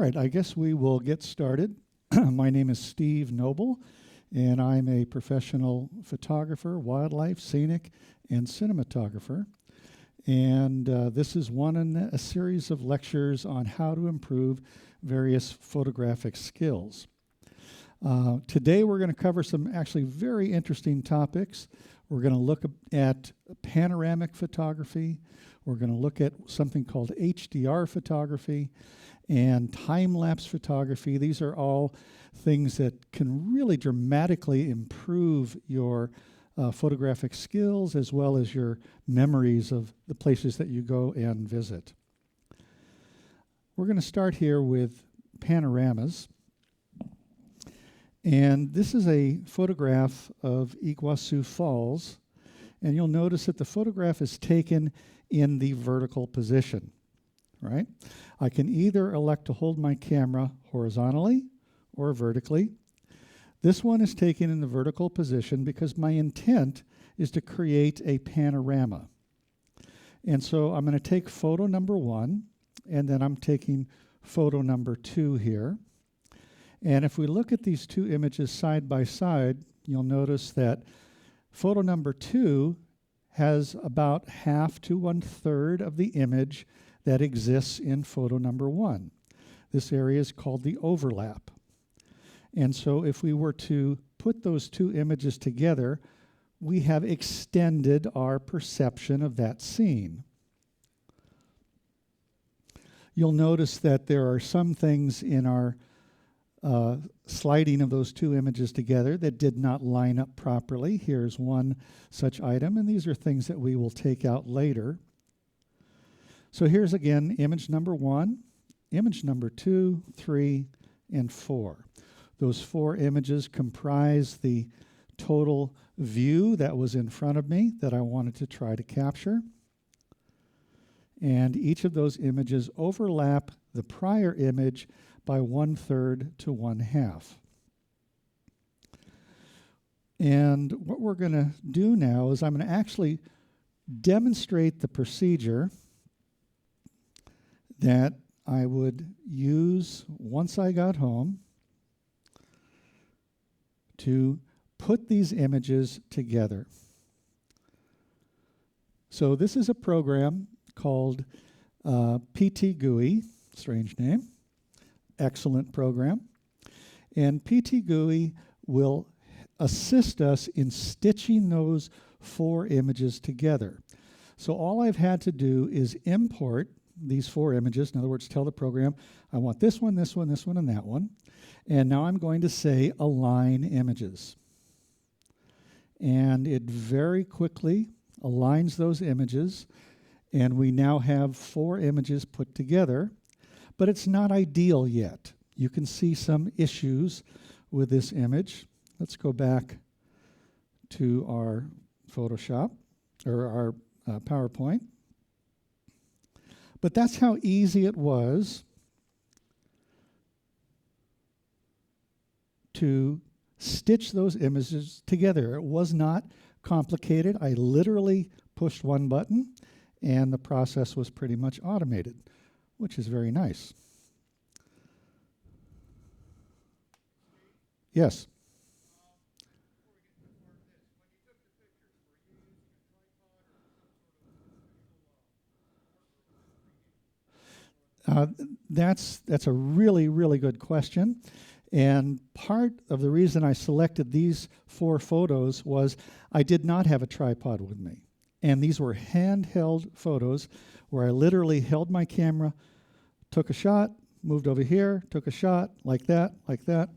right, I guess we will get started. My name is Steve Noble, and I'm a professional photographer, wildlife, scenic, and cinematographer. And this is one in a series of lectures on how to improve various photographic skills. Today we're going to cover some actually very interesting topics. We're going to look at panoramic photography. We're going to look at something called HDR photography and time-lapse photography. These are all things that can really dramatically improve your photographic skills as well as your memories of the places that you go and visit. We're going to start here with panoramas. And this is a photograph of Iguazu Falls. And you'll notice that the photograph is taken in the vertical position, right? I can either elect to hold my camera horizontally or vertically. This one is taken in the vertical position because my intent is to create a panorama. And so I'm going to take photo number 1, and then I'm taking photo number 2 here. And if we look at these two images side by side, you'll notice that photo number 2 has about half to 1/3 of the image that exists in photo number 1. This area is called the overlap. And so if we were to put those two images together, we have extended our perception of that scene. You'll notice that there are some things in our sliding of those two images together that did not line up properly. Here's one such item, and these are things that we will take out later. So here's again image number 1, image number 2, 3, and 4. Those 4 images comprise the total view that was in front of me that I wanted to try to capture. And each of those images overlap the prior image by 1/3 to 1/2. And what we're going to do now is I'm going to actually demonstrate the procedure that I would use once I got home to put these images together. So this is a program called PT-GUI, strange name, excellent program. And PT-GUI will assist us in stitching those 4 images together. So all I've had to do is import these 4 images. In other words, tell the program, I want this one, this one, this one, and that one. And now I'm going to say align images. And it very quickly aligns those images. And we now have 4 images put together. But it's not ideal yet. You can see some issues with this image. Let's go back to our Photoshop, or our PowerPoint. But that's how easy it was to stitch those images together. It was not complicated. I literally pushed one button, and the process was pretty much automated, which is very nice. Yes? That's a really, really good question. And part of the reason I selected these 4 photos was I did not have a tripod with me. And these were handheld photos where I literally held my camera, took a shot, moved over here, took a shot, like that, like that.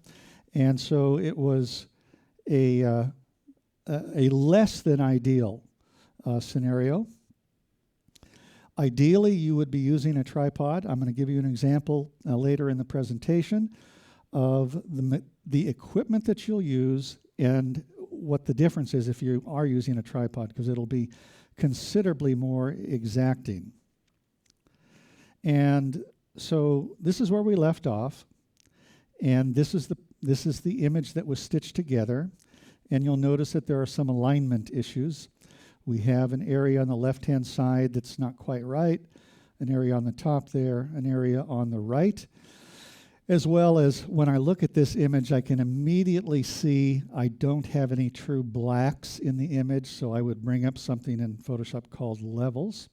And so it was a less than ideal scenario. Ideally, you would be using a tripod. I'm going to give you an example later in the presentation of the equipment that you'll use and what the difference is if you are using a tripod, because it'll be considerably more exacting. And so this is where we left off, and this is the image that was stitched together, and you'll notice that there are some alignment issues. We have an area on the left-hand side that's not quite right, an area on the top there, an area on the right. As well as when I look at this image, I can immediately see I don't have any true blacks in the image, so I would bring up something in Photoshop called levels.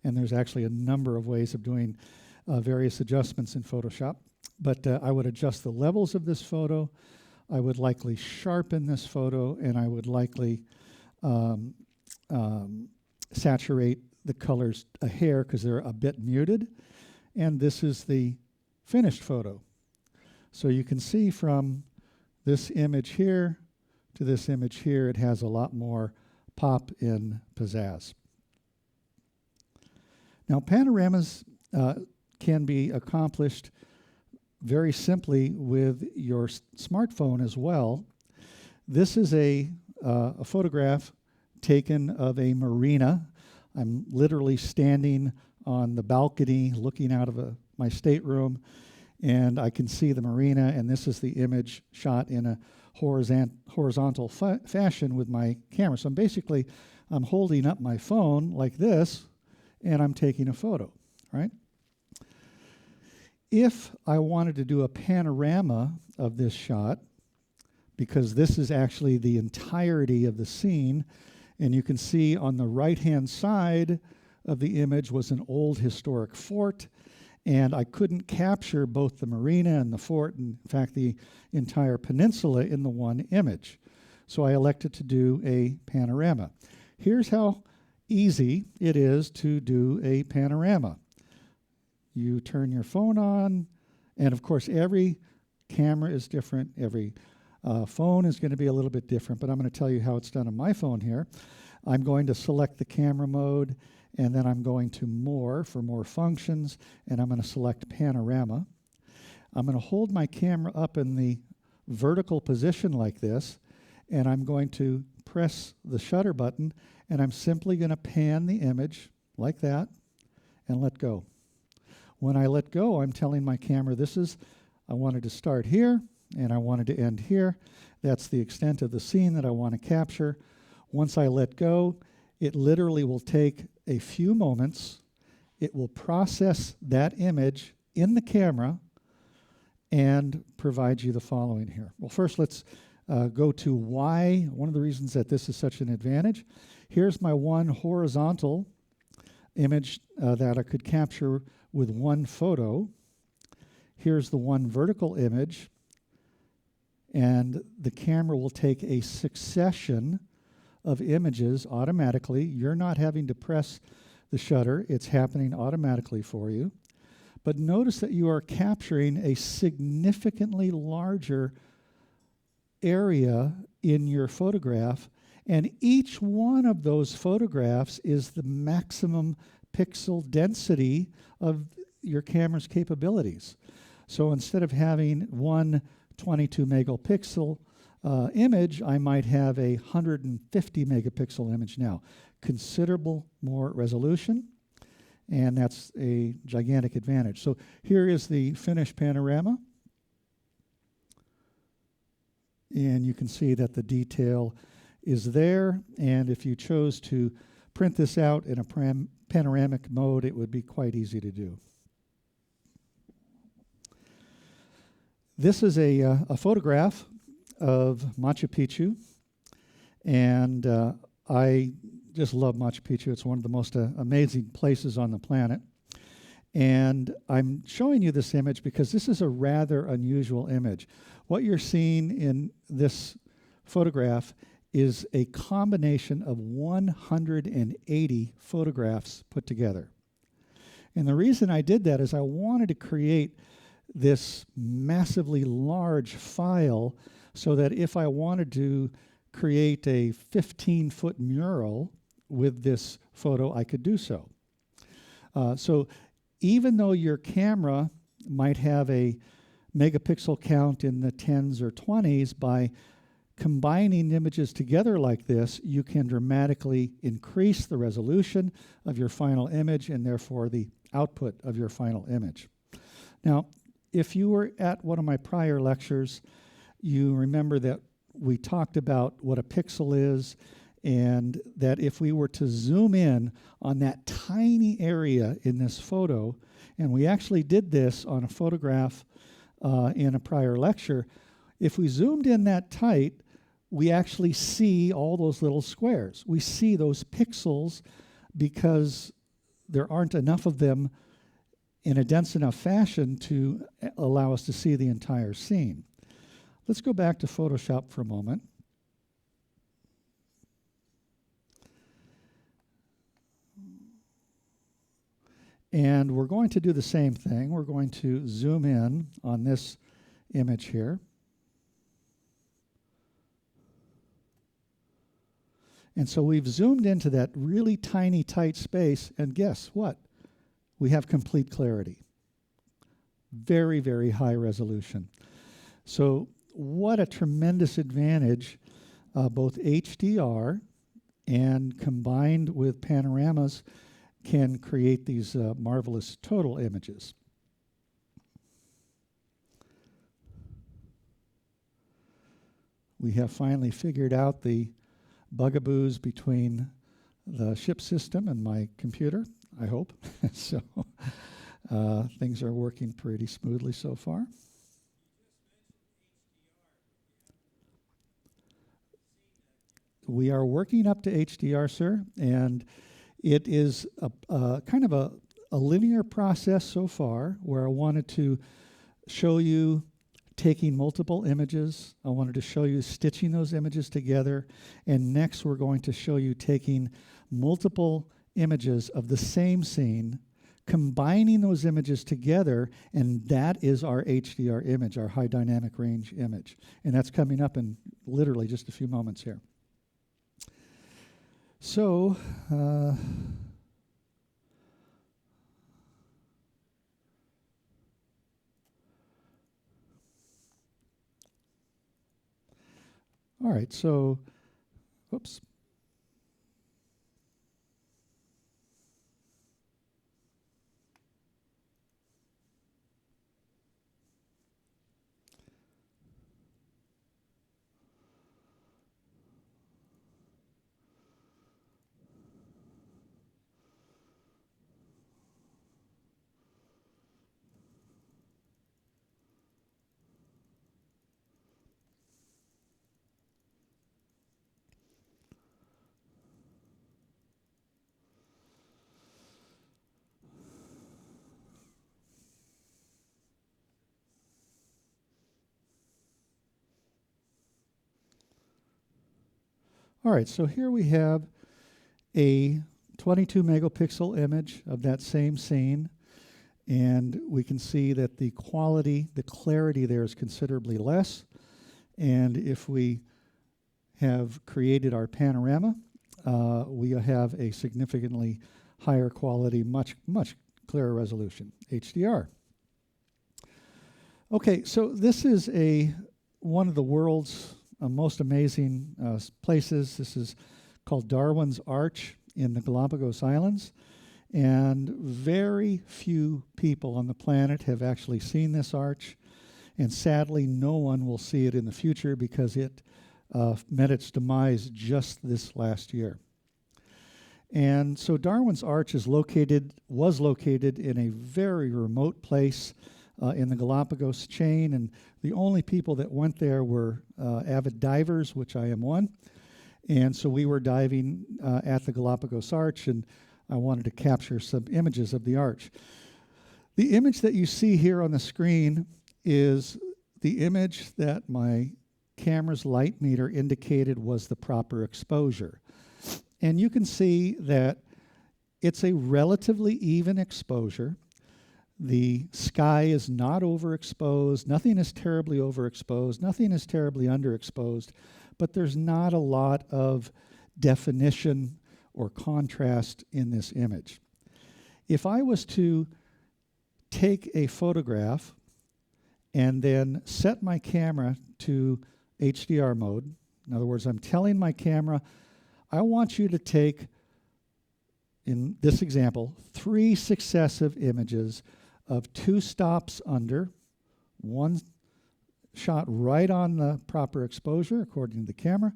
And there's actually a number of ways of doing various adjustments in Photoshop. But I would adjust the levels of this photo. I would likely sharpen this photo, and I would likely saturate the colors a hair because they're a bit muted. And this is the finished photo. So you can see from this image here to this image here, it has a lot more pop and pizzazz. Now, panoramas can be accomplished very simply with your smartphone as well. This is a photograph taken of a marina. I'm literally standing on the balcony looking out of my stateroom, and I can see the marina, and this is the image shot in a horizontal fashion with my camera. So I'm holding up my phone like this, and I'm taking a photo, right? If I wanted to do a panorama of this shot, because this is actually the entirety of the scene, and you can see on the right-hand side of the image was an old historic fort, and I couldn't capture both the marina and the fort, and in fact the entire peninsula in the one image. So I elected to do a panorama. Here's how easy it is to do a panorama. You turn your phone on, and of course every camera is different, every phone is going to be a little bit different, but I'm going to tell you how it's done on my phone here. I'm going to select the camera mode, and then I'm going to more for more functions, and I'm going to select panorama. I'm going to hold my camera up in the vertical position like this, and I'm going to press the shutter button, and I'm simply going to pan the image like that and let go. When I let go, I'm telling my camera I wanted to start here and I wanted to end here. That's the extent of the scene that I want to capture. Once I let go, it literally will take a few moments. It will process that image in the camera and provide you the following here. Well, first let's go to why, one of the reasons that this is such an advantage. Here's my one horizontal image that I could capture with one photo. Here's the one vertical image, and the camera will take a succession of images automatically. You're not having to press the shutter. It's happening automatically for you. But notice that you are capturing a significantly larger area in your photograph, and each one of those photographs is the maximum pixel density of your camera's capabilities. So instead of having one 22 megapixel image, I might have a 150 megapixel image now. Considerable more resolution, and that's a gigantic advantage. So here is the finished panorama, and you can see that the detail is there, and if you chose to print this out in a panoramic mode, it would be quite easy to do. This is a photograph of Machu Picchu, and I just love Machu Picchu. It's one of the most amazing places on the planet. And I'm showing you this image because this is a rather unusual image. What you're seeing in this photograph is a combination of 180 photographs put together. And the reason I did that is I wanted to create this massively large file so that if I wanted to create a 15-foot mural with this photo, I could do so. So even though your camera might have a megapixel count in the 10s or 20s, by combining images together like this, you can dramatically increase the resolution of your final image and therefore the output of your final image. Now, if you were at one of my prior lectures, you remember that we talked about what a pixel is, and that if we were to zoom in on that tiny area in this photo, and we actually did this on a photograph in a prior lecture, if we zoomed in that tight, we actually see all those little squares. We see those pixels because there aren't enough of them in a dense enough fashion to allow us to see the entire scene. Let's go back to Photoshop for a moment. And we're going to do the same thing. We're going to zoom in on this image here. And so we've zoomed into that really tiny, tight space, and guess what? We have complete clarity. Very, very high resolution. So what a tremendous advantage both HDR and combined with panoramas can create these marvelous total images. We have finally figured out the bugaboos between the ship system and my computer, I hope. So things are working pretty smoothly so far. We are working up to HDR, sir, and it is a kind of a linear process so far where I wanted to show you taking multiple images. I wanted to show you stitching those images together. And next we're going to show you taking multiple images of the same scene, combining those images together, and that is our HDR image, our high dynamic range image. And that's coming up in literally just a few moments here. So, all right, so, whoops. All right, so here we have a 22 megapixel image of that same scene, and we can see that the quality, the clarity there is considerably less. And if we have created our panorama, we have a significantly higher quality, much clearer resolution, HDR. Okay, so this is one of the world's most amazing places. This is called Darwin's Arch in the Galapagos Islands, and very few people on the planet have actually seen this arch, and sadly no one will see it in the future because it met its demise just this last year. And so Darwin's Arch was located in a very remote place in the Galapagos chain, and the only people that went there were avid divers, which I am one. And so we were diving at the Galapagos Arch, and I wanted to capture some images of the arch. The image that you see here on the screen is the image that my camera's light meter indicated was the proper exposure. And you can see that it's a relatively even exposure. The sky is not overexposed, nothing is terribly overexposed, nothing is terribly underexposed, but there's not a lot of definition or contrast in this image. If I was to take a photograph and then set my camera to HDR mode, in other words, I'm telling my camera, I want you to take, in this example, 3 successive images of 2 stops under, 1 shot right on the proper exposure according to the camera,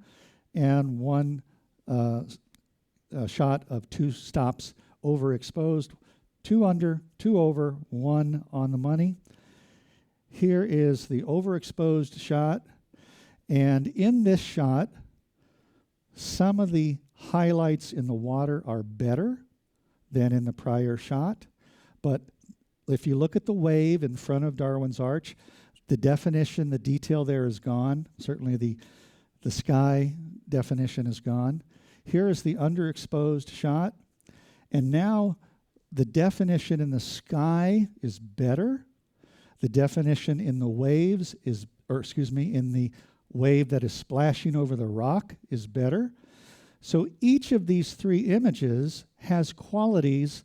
and 1 shot of 2 stops overexposed, 2 under, 2 over, 1 on the money. Here is the overexposed shot. And in this shot, some of the highlights in the water are better than in the prior shot. But if you look at the wave in front of Darwin's Arch, the definition, the detail there is gone. Certainly the sky definition is gone. Here is the underexposed shot. And now the definition in the sky is better. The definition in the waves is, in the wave that is splashing over the rock is better. So each of these three images has qualities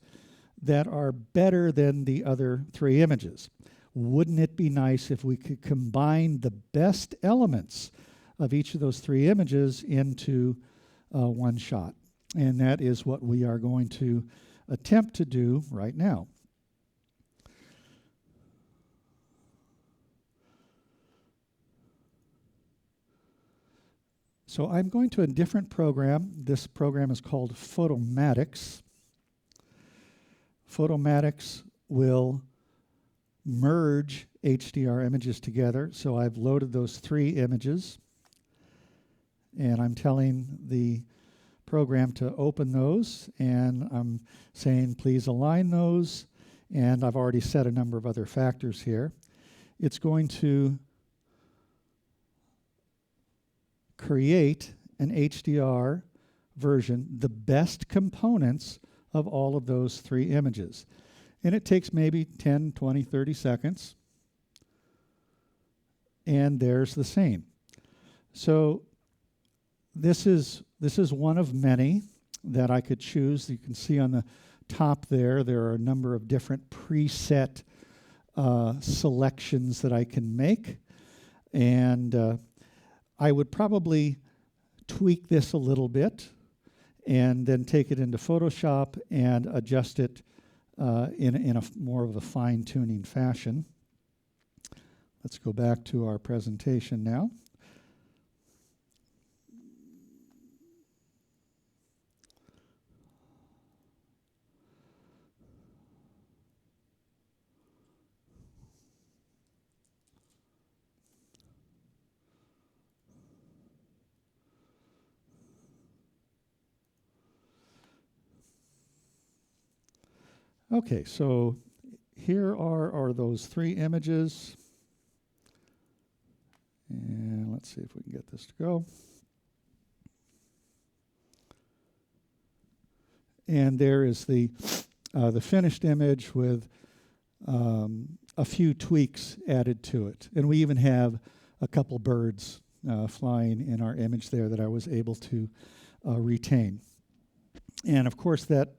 that are better than the other three images. Wouldn't it be nice if we could combine the best elements of each of those three images into one shot? And that is what we are going to attempt to do right now. So I'm going to a different program. This program is called Photomatics. Photomatics will merge HDR images together. So I've loaded those three images, and I'm telling the program to open those, and I'm saying please align those, and I've already set a number of other factors here. It's going to create an HDR version, the best components of all of those three images. And it takes maybe 10, 20, 30 seconds. And there's the same. So this is one of many that I could choose. You can see on the top there are a number of different preset selections that I can make. And I would probably tweak this a little bit and then take it into Photoshop and adjust it in a more of a fine-tuning fashion. Let's go back to our presentation now. Okay, so here are those three images. And let's see if we can get this to go. And there is the finished image with a few tweaks added to it. And we even have a couple birds flying in our image there that I was able to retain. And of course that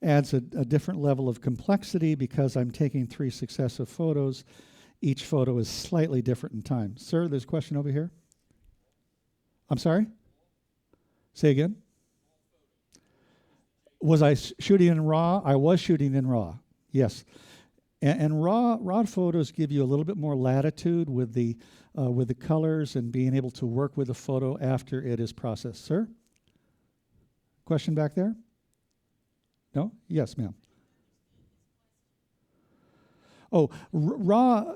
adds a different level of complexity because I'm taking three successive photos. Each photo is slightly different in time. Sir, there's a question over here. I'm sorry? Say again? Was I shooting in RAW? I was shooting in RAW, yes. And raw photos give you a little bit more latitude with the colors and being able to work with the photo after it is processed. Sir? Question back there? No? Yes, ma'am. Oh, RAW,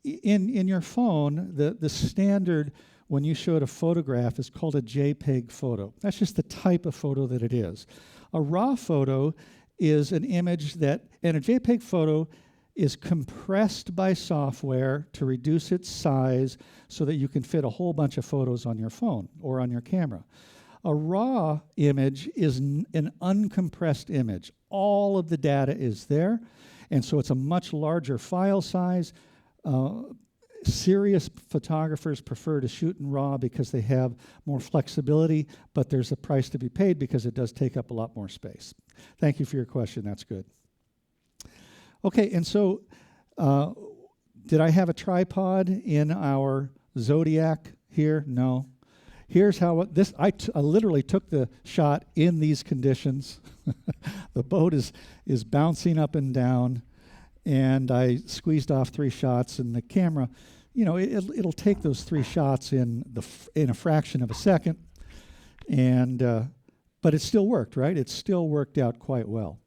in your phone, the standard when you show it a photograph is called a JPEG photo. That's just the type of photo that it is. A RAW photo is an image that, and a JPEG photo is compressed by software to reduce its size so that you can fit a whole bunch of photos on your phone or on your camera. A RAW image is an uncompressed image. All of the data is there, and so it's a much larger file size. Serious photographers prefer to shoot in RAW because they have more flexibility, but there's a price to be paid because it does take up a lot more space. Thank you for your question. That's good. Okay, and so did I have a tripod in our Zodiac here? No. Here's how I literally took the shot in these conditions. The boat is bouncing up and down, and I squeezed off 3 shots, and the camera, you know, it'll take those 3 shots in a fraction of a second, and but it still worked, right? It still worked out quite well.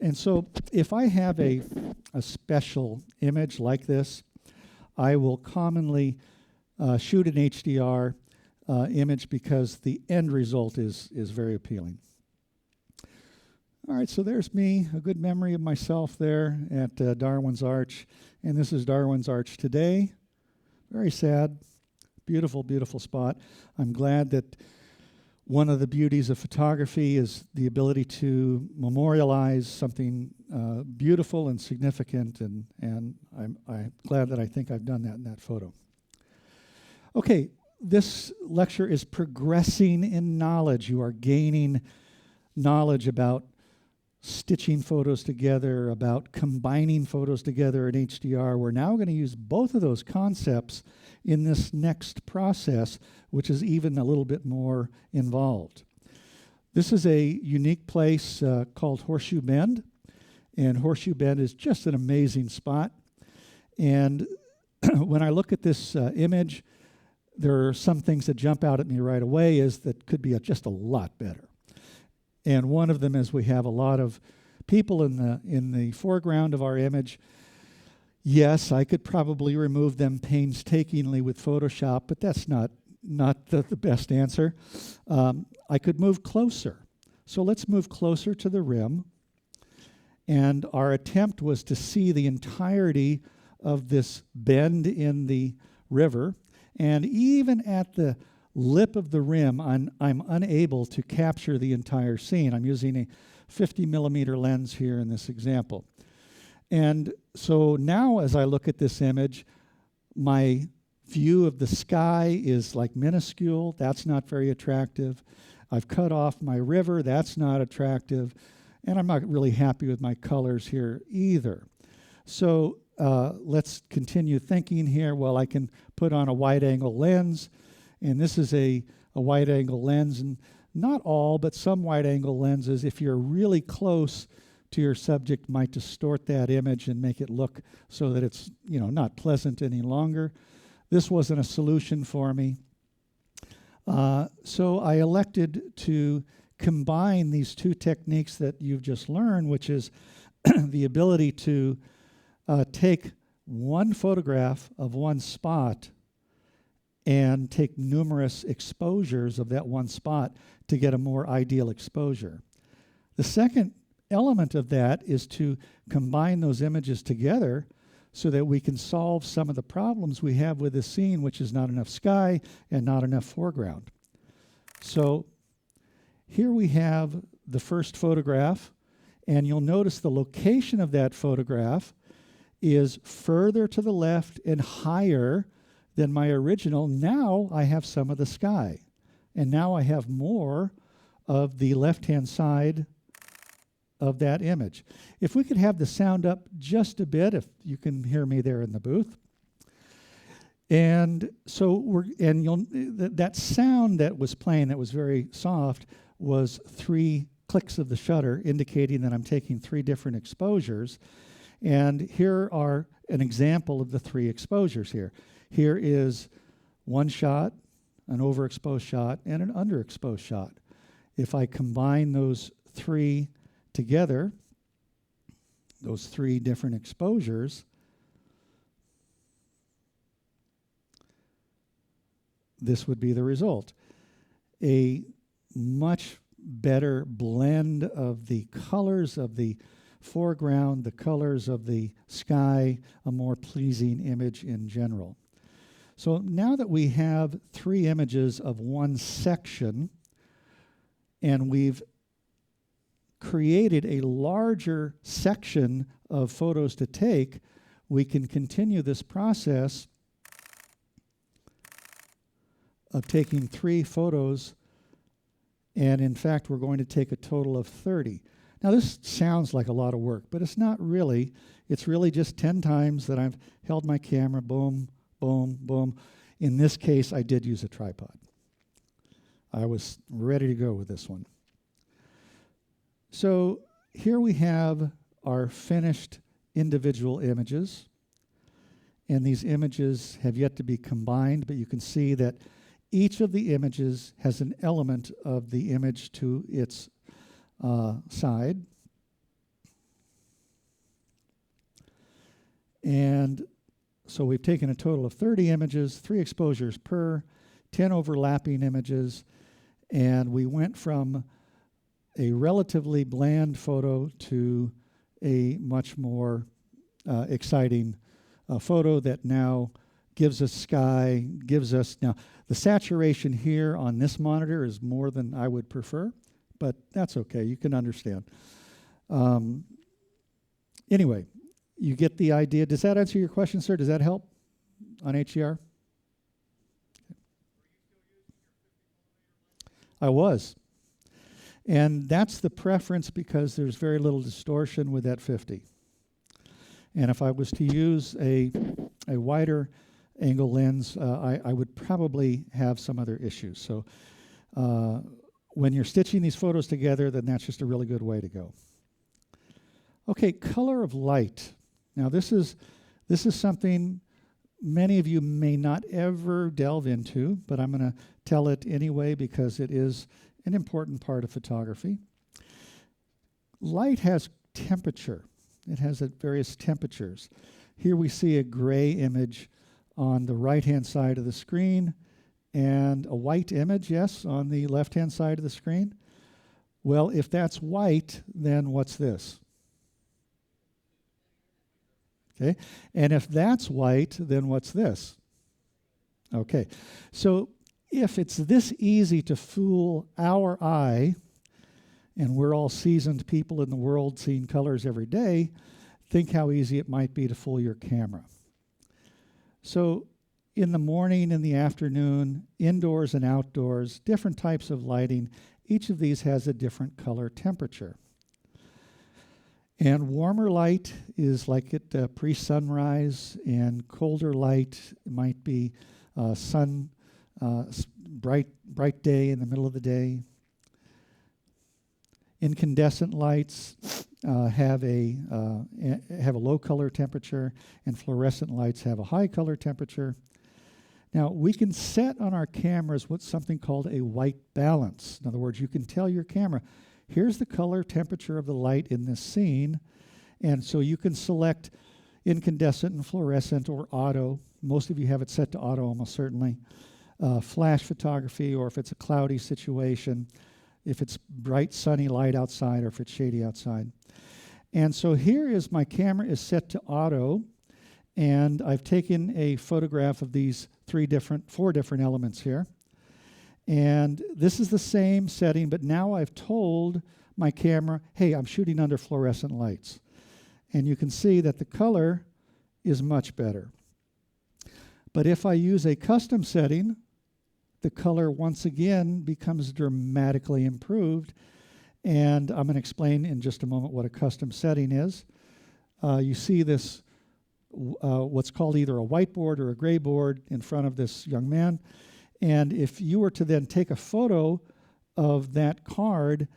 And so if I have a special image like this, I will commonly shoot an HDR image because the end result is very appealing. All right, so there's me, a good memory of myself there at Darwin's Arch. And this is Darwin's Arch today. Very sad. Beautiful, beautiful spot. I'm glad that one of the beauties of photography is the ability to memorialize something beautiful and significant, and I'm glad that I think I've done that in that photo. Okay, this lecture is progressing in knowledge. You are gaining knowledge about stitching photos together, about combining photos together in HDR. We're now going to use both of those concepts in this next process, which is even a little bit more involved. This is a unique place called Horseshoe Bend, and Horseshoe Bend is just an amazing spot. And when I look at this image, there are some things that jump out at me right away is that could be just a lot better. And one of them is we have a lot of people in the foreground of our image. Yes, I could probably remove them painstakingly with Photoshop, but that's not the best answer. I could move closer. So let's move closer to the rim. And our attempt was to see the entirety of this bend in the river. And even at the lip of the rim, I'm unable to capture the entire scene. I'm using a 50 millimeter lens here in this example. And so now as I look at this image, my view of the sky is like minuscule. That's not very attractive. I've cut off my river. That's not attractive. And I'm not really happy with my colors here either. So let's continue thinking here. Well, I can put on a wide-angle lens. And this is a wide-angle lens, and not all, but some wide-angle lenses, if you're really close to your subject, might distort that image and make it look so that it's, not pleasant any longer. This wasn't a solution for me. So I elected to combine these two techniques that you've just learned, which is the ability to take one photograph of one spot and take numerous exposures of that one spot to get a more ideal exposure. The second element of that is to combine those images together so that we can solve some of the problems we have with the scene, which is not enough sky and not enough foreground. So here we have the first photograph, and you'll notice the location of that photograph is further to the left and higher than my original. Now I have some of the sky, and now I have more of the left-hand side of that image. If we could have the sound up just a bit, if you can hear me there in the booth. And so that sound that was playing, that was very soft, was 3 clicks of the shutter, indicating that I'm taking 3 different exposures. And here are an example of the 3 exposures here. Here is one shot, an overexposed shot, and an underexposed shot. If I combine those 3 together, those 3 different exposures, this would be the result. A much better blend of the colors of the foreground, the colors of the sky, a more pleasing image in general. So now that we have 3 images of one section, and we've created a larger section of photos to take, we can continue this process of taking 3 photos, and in fact we're going to take a total of 30. Now this sounds like a lot of work, but it's not really. It's really just 10 times that I've held my camera, boom, boom, boom. In this case, I did use a tripod. I was ready to go with this one. So here we have our finished individual images, and these images have yet to be combined, but you can see that each of the images has an element of the image to its side. And So we've taken a total of 30 images, 3 exposures per, 10 overlapping images, and we went from a relatively bland photo to a much more exciting photo that now gives us sky, gives us, now the saturation here on this monitor is more than I would prefer, but that's okay, you can understand. Anyway, you get the idea. Does that answer your question, sir? Does that help on HDR? I was. And that's the preference because there's very little distortion with that 50. And if I was to use a wider angle lens, I would probably have some other issues. So when you're stitching these photos together, then that's just a really good way to go. Okay, color of light. Now this is something many of you may not ever delve into, but I'm going to tell it anyway because it is an important part of photography. Light has temperature. It has various temperatures. Here we see a gray image on the right-hand side of the screen and a white image, yes, on the left-hand side of the screen. Well, if that's white, then what's this? Okay, and if that's white, then what's this? Okay, so if it's this easy to fool our eye, and we're all seasoned people in the world seeing colors every day, think how easy it might be to fool your camera. So in the morning, in the afternoon, indoors and outdoors, different types of lighting, each of these has a different color temperature. And warmer light is like at pre-sunrise, and colder light might be bright day in the middle of the day. Incandescent lights have a low color temperature, and fluorescent lights have a high color temperature. Now, we can set on our cameras what's something called a white balance. In other words, you can tell your camera, here's the color temperature of the light in this scene, and so you can select incandescent and fluorescent or auto. Most of you have it set to auto almost certainly. Flash photography, or if it's a cloudy situation, if it's bright sunny light outside or if it's shady outside. And so here is my camera is set to auto, and I've taken a photograph of these four different elements here. And this is the same setting, but now I've told my camera, hey, I'm shooting under fluorescent lights. And you can see that the color is much better. But if I use a custom setting, the color once again becomes dramatically improved. And I'm going to explain in just a moment what a custom setting is. You see this, what's called either a whiteboard or a gray board in front of this young man. And if you were to then take a photo of that card,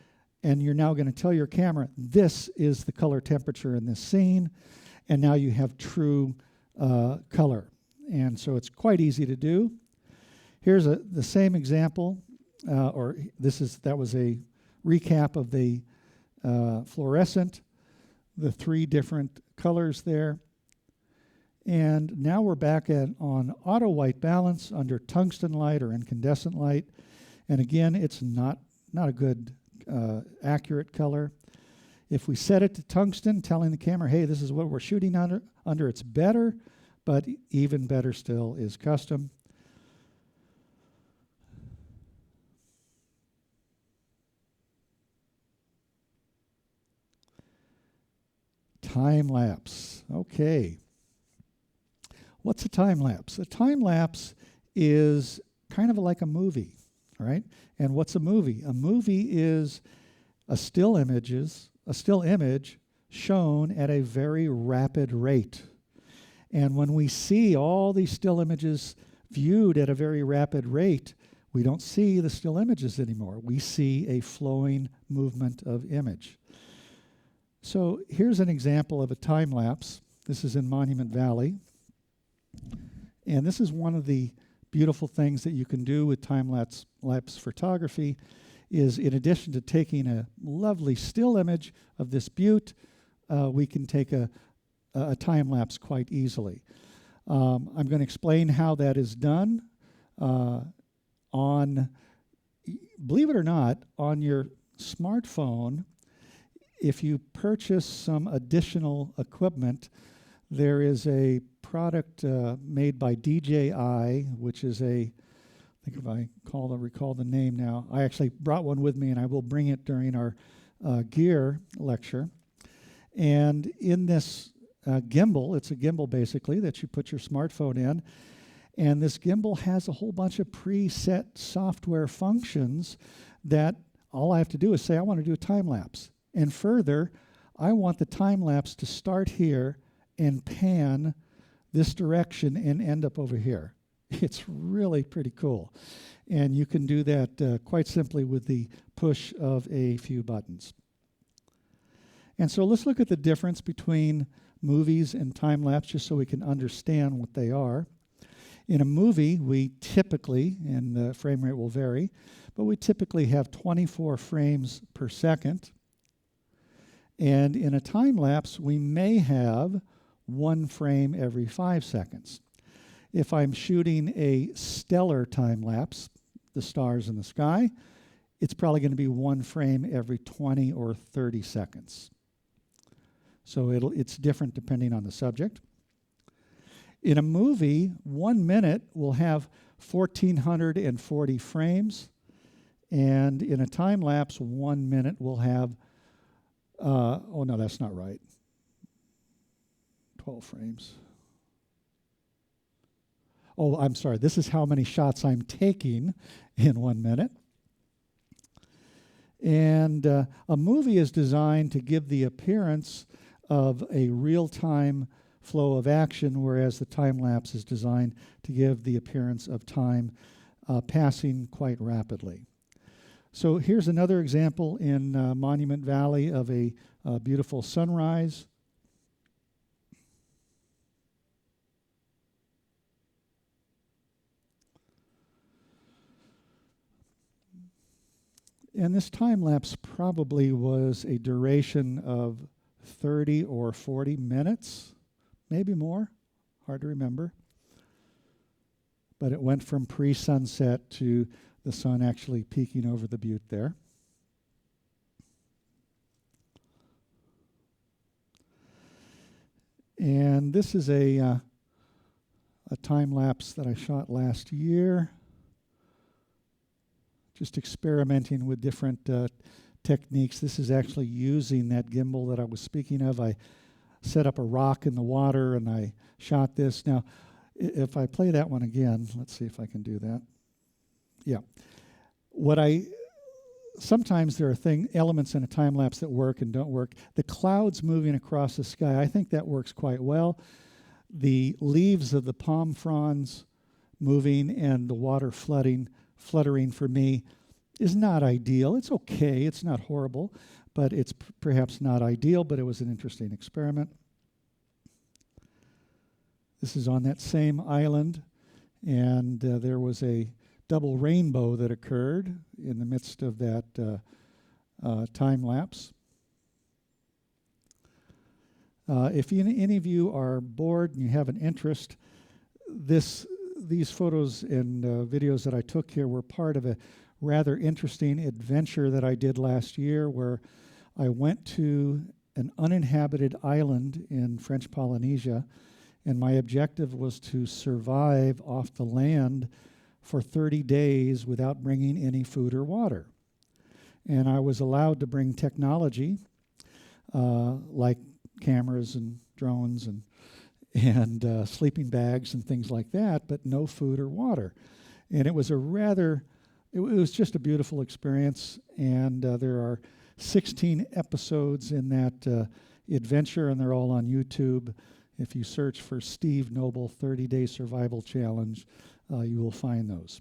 and you're now going to tell your camera, this is the color temperature in this scene, and now you have true color. And so it's quite easy to do. Here's the same example, that was a recap of the fluorescent, the 3 different colors there. And now we're back on auto white balance under tungsten light or incandescent light. And again, it's not a good accurate color. If we set it to tungsten, telling the camera, hey, this is what we're shooting under, it's better, but even better still is custom. Time lapse. Okay. What's a time lapse? A time lapse is kind of like a movie, all right? And what's a movie? A movie is a still image shown at a very rapid rate. And when we see all these still images viewed at a very rapid rate, we don't see the still images anymore. We see a flowing movement of image. So here's an example of a time lapse. This is in Monument Valley. And this is one of the beautiful things that you can do with time-lapse photography is, in addition to taking a lovely still image of this butte, we can take a time-lapse quite easily. I'm going to explain how that is done on, believe it or not, on your smartphone. If you purchase some additional equipment, there is a product made by DJI, which is I think if I recall the name now, I actually brought one with me and I will bring it during our gear lecture. And in this gimbal, it's a gimbal basically that you put your smartphone in, and this gimbal has a whole bunch of preset software functions that all I have to do is say I want to do a time lapse. And further, I want the time lapse to start here and pan this direction and end up over here. It's really pretty cool. And you can do that quite simply with the push of a few buttons. And so let's look at the difference between movies and time lapse just so we can understand what they are. In a movie, we typically, and the frame rate will vary, but we typically have 24 frames per second. And in a time lapse, we may have 1 frame every 5 seconds. If I'm shooting a stellar time lapse, the stars in the sky, it's probably going to be 1 frame every 20 or 30 seconds. So it's different depending on the subject. In a movie, 1 minute will have 1,440 frames, and in a time lapse, 1 minute will have oh no, that's not right. 12 frames. Oh, I'm sorry. This is how many shots I'm taking in 1 minute. And a movie is designed to give the appearance of a real-time flow of action, whereas the time lapse is designed to give the appearance of time passing quite rapidly. So here's another example in Monument Valley of a beautiful sunrise. And this time lapse probably was a duration of 30 or 40 minutes, maybe more, hard to remember. But it went from pre-sunset to the sun actually peeking over the butte there. And this is a time lapse that I shot last year, just experimenting with different techniques. This is actually using that gimbal that I was speaking of. I set up a rock in the water and I shot this. Now, if I play that one again, let's see if I can do that. Yeah. Sometimes there are elements in a time lapse that work and don't work. The clouds moving across the sky, I think that works quite well. The leaves of the palm fronds moving and the water fluttering for me is not ideal. It's okay, it's not horrible, but it's perhaps not ideal, but it was an interesting experiment. This is on that same island, and there was a double rainbow that occurred in the midst of that time lapse. If any of you are bored and you have an interest, these photos and videos that I took here were part of a rather interesting adventure that I did last year, where I went to an uninhabited island in French Polynesia, and my objective was to survive off the land for 30 days without bringing any food or water. And I was allowed to bring technology like cameras and drones and sleeping bags and things like that, but no food or water. And it was it was just a beautiful experience, and there are 16 episodes in that adventure, and they're all on YouTube. If you search for Steve Noble 30-Day Survival Challenge, you will find those.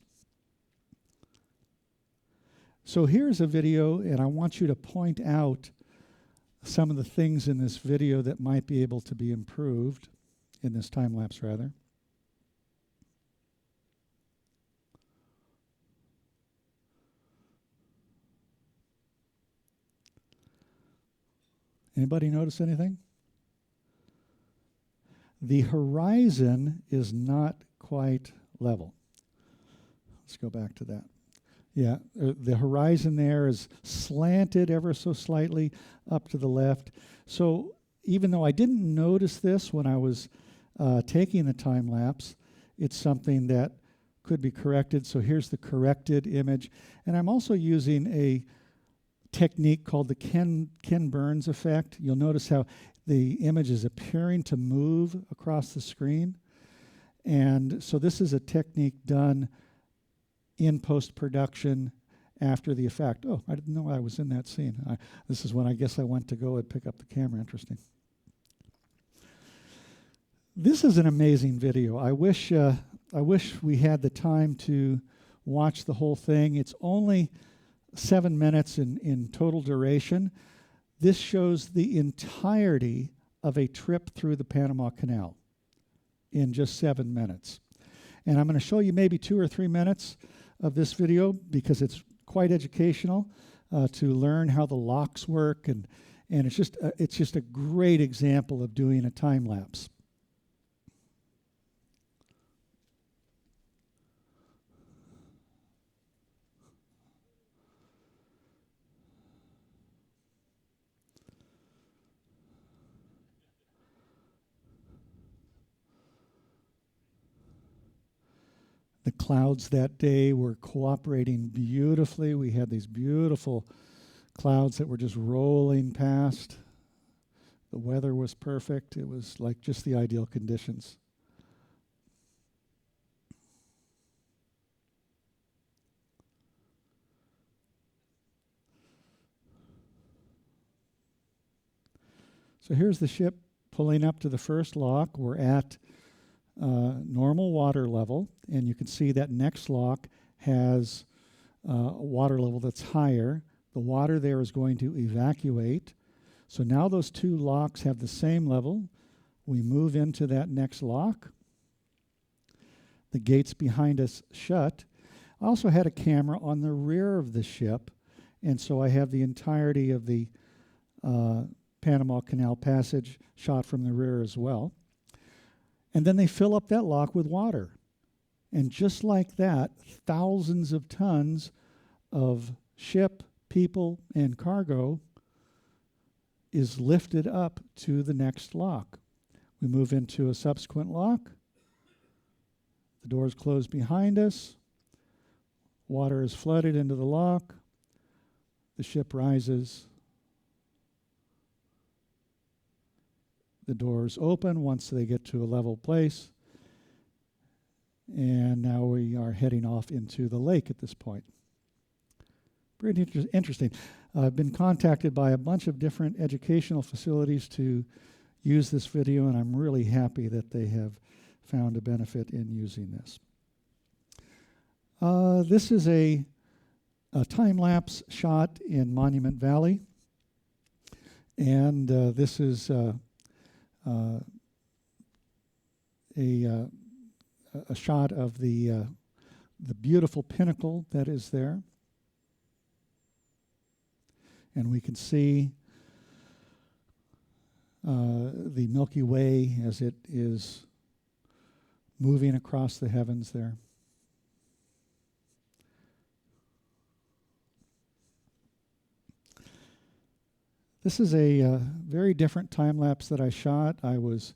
So here's a video, and I want you to point out some of the things in this video that might be able to be improved, in this time lapse rather. Anybody notice anything? the horizon is not quite level. Let's go back to that. Yeah, the horizon there is slanted ever so slightly up to the left. So even though I didn't notice this when I was taking the time lapse, it's something that could be corrected. So here's the corrected image. And I'm also using a technique called the Ken Burns effect. You'll notice how the image is appearing to move across the screen. And so this is a technique done in post-production after the effect. Oh, I didn't know I was in that scene. This is when I guess I went to go and pick up the camera. Interesting. This is an amazing video. I wish we had the time to watch the whole thing. It's only 7 minutes in total duration. This shows the entirety of a trip through the Panama Canal in just 7 minutes. And I'm going to show you maybe 2 or 3 minutes of this video because it's quite educational to learn how the locks work, and it's just a great example of doing a time lapse. The clouds that day were cooperating beautifully. We had these beautiful clouds that were just rolling past. The weather was perfect. It was like just the ideal conditions. So here's the ship pulling up to the first lock. We're at normal water level, and you can see that next lock has a water level that's higher. The water there is going to evacuate. So now those two locks have the same level. We move into that next lock. The gates behind us shut. I also had a camera on the rear of the ship, and so I have the entirety of the Panama Canal passage shot from the rear as well. And then they fill up that lock with water. And just like that, thousands of tons of ship, people, and cargo is lifted up to the next lock. We move into a subsequent lock. The doors close behind us. Water is flooded into the lock. The ship rises. The doors open once they get to a level place. And now we are heading off into the lake at this point. Pretty interesting. I've been contacted by a bunch of different educational facilities to use this video, and I'm really happy that they have found a benefit in using this. This is a time-lapse shot in Monument Valley. And this is a shot of the beautiful pinnacle that is there. And we can see the Milky Way as it is moving across the heavens there. This is a very different time lapse that I shot. I was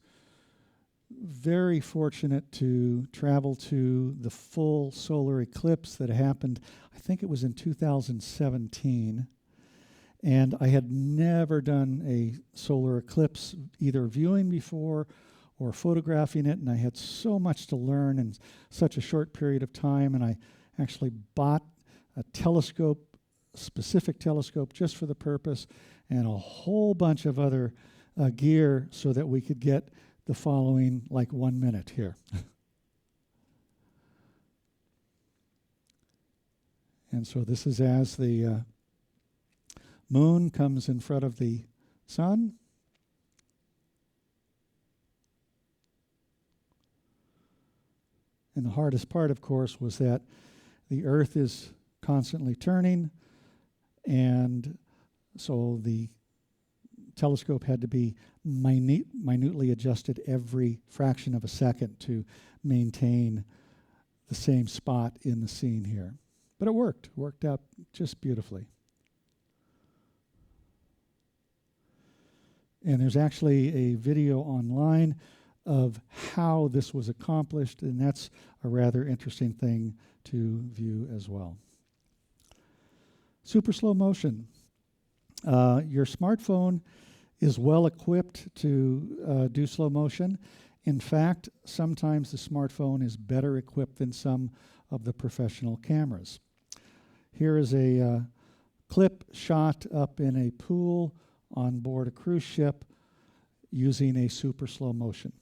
very fortunate to travel to the full solar eclipse that happened, I think it was in 2017. And I had never done a solar eclipse, either viewing before or photographing it, and I had so much to learn in such a short period of time, and I actually bought a telescope, specific telescope just for the purpose, and a whole bunch of other gear so that we could get the following, like 1 minute here. And so this is as the moon comes in front of the sun. And the hardest part, of course, was that the Earth is constantly turning, and so the telescope had to be minutely adjusted every fraction of a second to maintain the same spot in the scene here. But it worked out just beautifully. And there's actually a video online of how this was accomplished, and that's a rather interesting thing to view as well. Super slow motion. Your smartphone is well equipped to do slow motion. In fact, sometimes the smartphone is better equipped than some of the professional cameras. Here is a clip shot up in a pool on board a cruise ship using a super slow motion.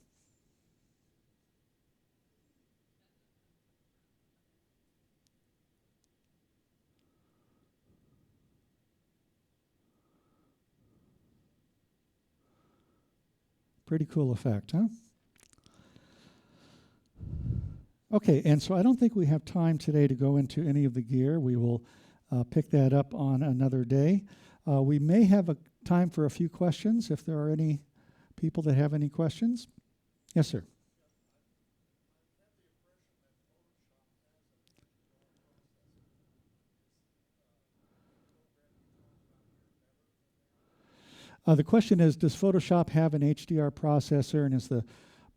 Pretty cool effect, huh? Okay, and so I don't think we have time today to go into any of the gear. We will pick that up on another day. We may have a time for a few questions if there are any people that have any questions. Yes, sir. The question is, does Photoshop have an HDR processor, and is the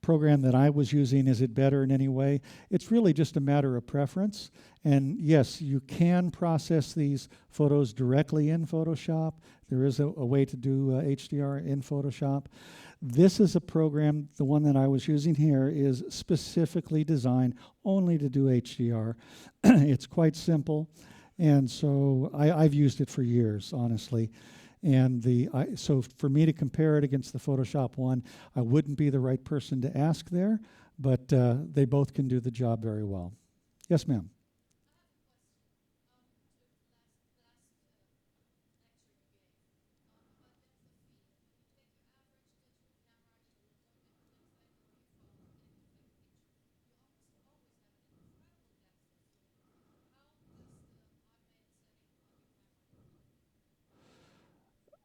program that I was using, is it better in any way? It's really just a matter of preference. And yes, you can process these photos directly in Photoshop. There is a way to do HDR in Photoshop. This is a program, the one that I was using here, is specifically designed only to do HDR. It's quite simple. And so I've used it for years, honestly. And so for me to compare it against the Photoshop one, I wouldn't be the right person to ask there, but they both can do the job very well. Yes, ma'am.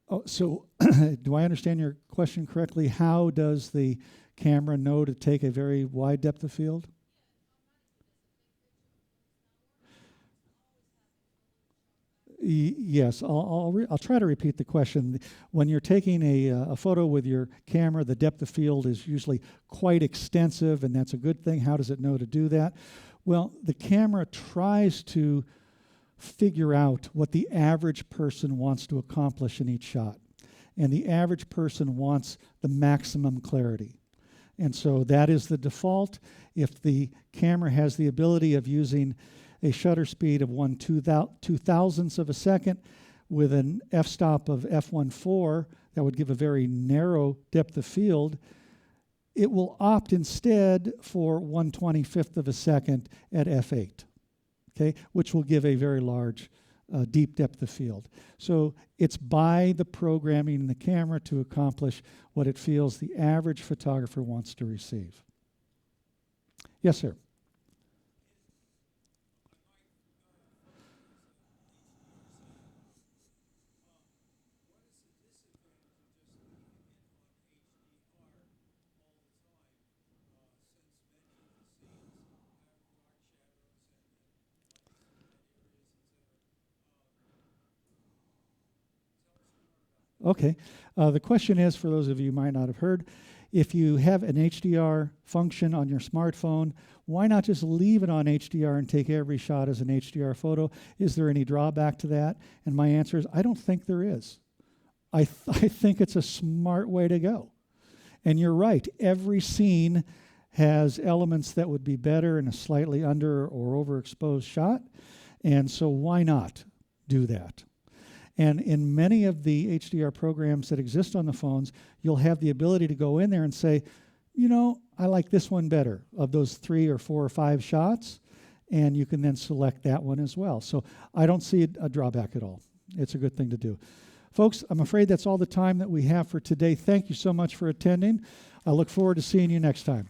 Oh, so do I understand your question correctly? How does the camera know to take a very wide depth of field? Yes, I'll try to repeat the question. When you're taking a photo with your camera, the depth of field is usually quite extensive, and that's a good thing. How does it know to do that? Well, the camera tries to figure out what the average person wants to accomplish in each shot. And the average person wants the maximum clarity. And so that is the default. If the camera has the ability of using a shutter speed of 1/2000th of a second with an f-stop of f1.4, that would give a very narrow depth of field, it will opt instead for 1/25th of a second at f8. Okay, which will give a very large, deep depth of field. So it's by the programming in the camera to accomplish what it feels the average photographer wants to receive. Yes, sir. Okay. The question is, for those of you who might not have heard, if you have an HDR function on your smartphone, why not just leave it on HDR and take every shot as an HDR photo? Is there any drawback to that? And my answer is, I don't think there is. I think it's a smart way to go. And you're right, every scene has elements that would be better in a slightly under or overexposed shot. And so why not do that? And in many of the HDR programs that exist on the phones, you'll have the ability to go in there and say, you know, I like this one better of those 3 or 4 or 5 shots, and you can then select that one as well. So I don't see a drawback at all. It's a good thing to do. Folks, I'm afraid that's all the time that we have for today. Thank you so much for attending. I look forward to seeing you next time.